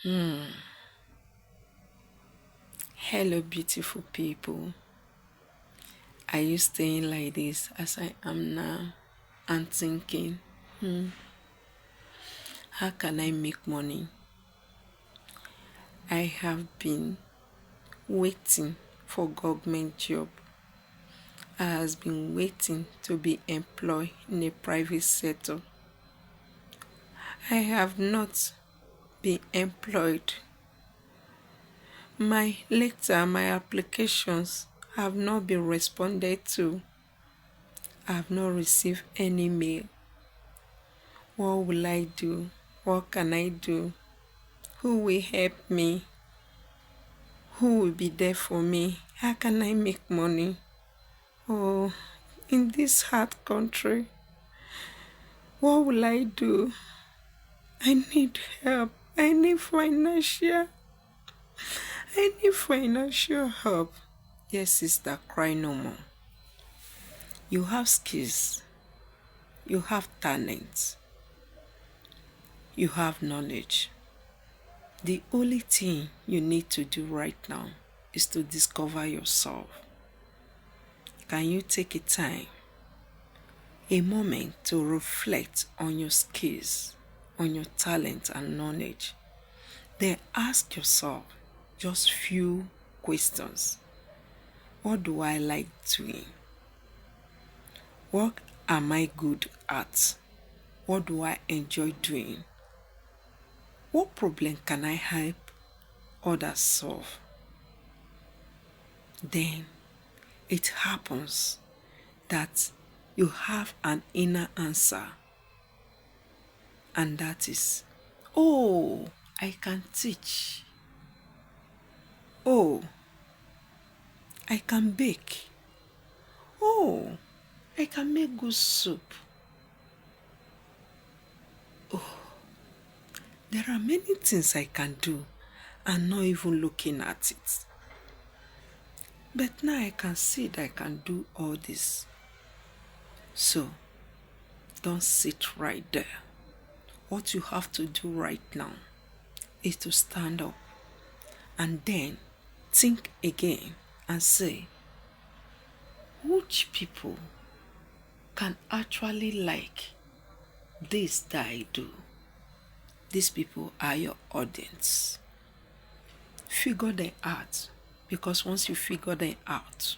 Hello, beautiful people. Are you staying like this as I am now and thinking, how can I make money? I have been waiting for government job. I has been waiting to be employed in a private sector. I have not been employed. My applications have not been responded to. I have not received any mail. What will I do? What can I do? Who will help me? Who will be there for me? How can I make money? Oh, in this hard country, what will I do? I need help. I need financial help. Yes, sister, cry no more. You have skills. You have talent. You have knowledge. The only thing you need to do right now is to discover yourself. Can you take a time, a moment to reflect on your skills, on your talent and knowledge? Then ask yourself just few questions. What do I like doing? What am I good at? What do I enjoy doing? What problem can I help others solve? Then it happens that you have an inner answer, and that is, oh, I can teach. Oh, I can bake. Oh, I can make good soup. There are many things I can do and not even looking at it. But now I can see that I can do all this. So, don't sit right there. What you have to do right now is to stand up and then think again and say, which people can actually like this that I do? These people are your audience. Figure them out, because once you figure them out,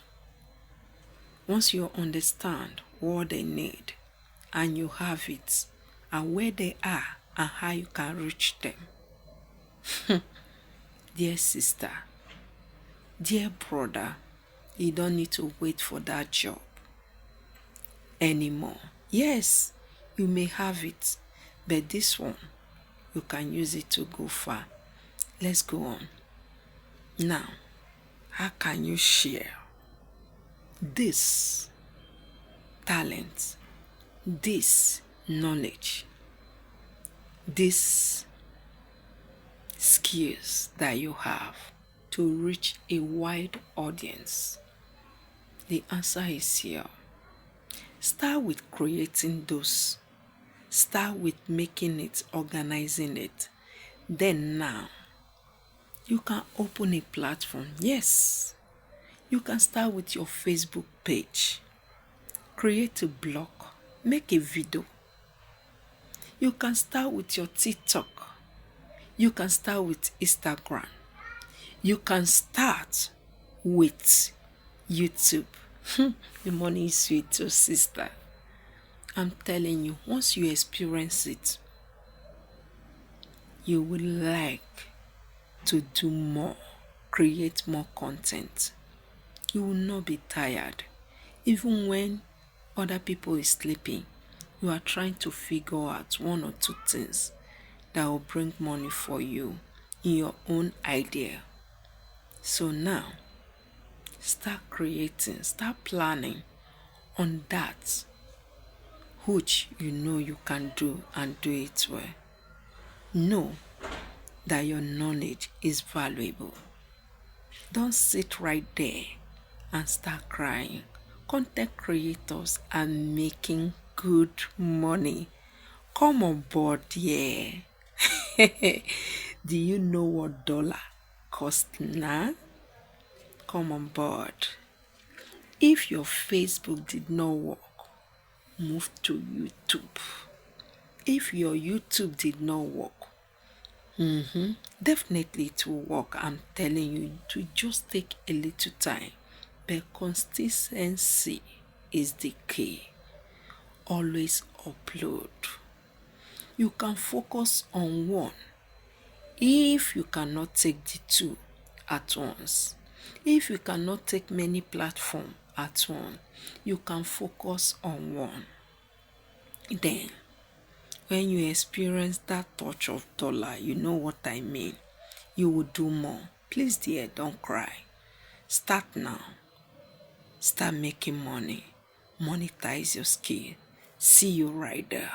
once you understand what they need and you have it and where they are and how you can reach them, dear sister, dear brother, you don't need to wait for that job anymore. Yes, you may have it, but this one, you can use it to go far. Let's go on. Now, how can you share this talent, this knowledge, these skills that you have to reach a wide audience? The answer is here. Start with creating those. Start with making it, organizing it. Then now, you can open a platform. Yes, you can start with your Facebook page. Create a blog. Make a video. You can start with your TikTok. You can start with Instagram. You can start with YouTube. The money is sweet too, sister. I'm telling you, once you experience it, you will like to do more, create more content. You will not be tired. Even when other people is sleeping, you are trying to figure out one or two things that will bring money for you in your own idea. So now, start creating, start planning on that which you know you can do and do it well. Know that your knowledge is valuable. Don't sit right there and start crying. Content creators are making good money. Come on board, yeah. Do you know what dollar costs now? Come on board. If your Facebook did not work, move to YouTube. If your YouTube did not work, definitely it will work. I'm telling you, to just take a little time. But consistency is the key. Always upload. You can focus on one if you cannot take the two at once. If you cannot take many platforms at once, you can focus on one. Then, when you experience that touch of dollar, you know what I mean. You will do more. Please, dear, don't cry. Start now. Start making money. Monetize your skill. See you right there.